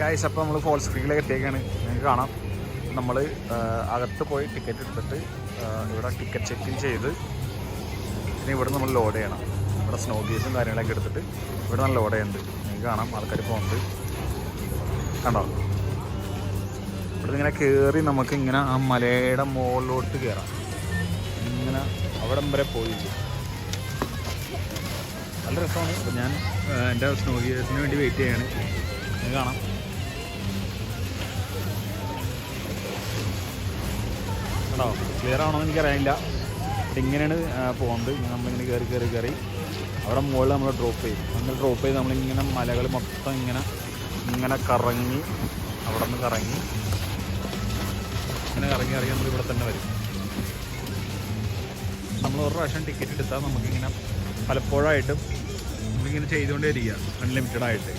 Guys, അപ്പോൾ നമ്മൾ false ക്രീക്കിലേക്ക് എത്തിയേക്കാണ്. നിങ്ങൾക്ക് കാണാം, നമ്മൾ അകത്ത് പോയി ടിക്കറ്റ് എടുത്തിട്ട് ഇവിടെ ടിക്കറ്റ് ചെക്ക് ഇൻ ചെയ്ത് പിന്നെ ഇവിടെ നമ്മൾ ലോഡ് ചെയ്യണം. ഇവിടെ സ്നോ ഗേസും കാര്യങ്ങളൊക്കെ എടുത്തിട്ട് ഇവിടെ നമ്മൾ ലോഡ് ചെയ്യുന്നുണ്ട്. നിങ്ങൾക്ക് കാണാം, ആൾക്കാർ പോകുന്നുണ്ട്. കണ്ടോ, ഇവിടെ ഇങ്ങനെ കയറി നമുക്ക് ഇങ്ങനെ ആ മലയുടെ മുകളിലോട്ട് കയറാം. ഇങ്ങനെ അവിടം വരെ പോയില്ല. നല്ല രസമാണ്. അപ്പോൾ ഞാൻ എൻ്റെ സ്നോ ഗേസിന് വേണ്ടി വെയിറ്റ് ചെയ്യാണ്. നിങ്ങൾക്ക് കാണാം, കേട്ടോ. ക്ലിയർ ആണോ എന്ന് എനിക്കറിയില്ല. ഇങ്ങനെയാണ് പോകുന്നത്. നമ്മളിങ്ങനെ കയറി അവിടെ മുകളിൽ നമ്മൾ ഡ്രോപ്പ് ചെയ്യും. നമ്മൾ ഡ്രോപ്പ് ചെയ്ത് നമ്മളിങ്ങനെ മലകൾ മൊത്തം ഇങ്ങനെ കറങ്ങി അവിടെ നിന്ന് കറങ്ങി നമ്മൾ ഇവിടെ തന്നെ വരും. നമ്മൾ ഒരു പ്രാവശ്യം ടിക്കറ്റ് എടുത്താൽ നമുക്കിങ്ങനെ പലപ്പോഴായിട്ടും നമുക്കിങ്ങനെ ചെയ്തുകൊണ്ടേ ഇരിക്കുക, അൺലിമിറ്റഡ് ആയിട്ട്.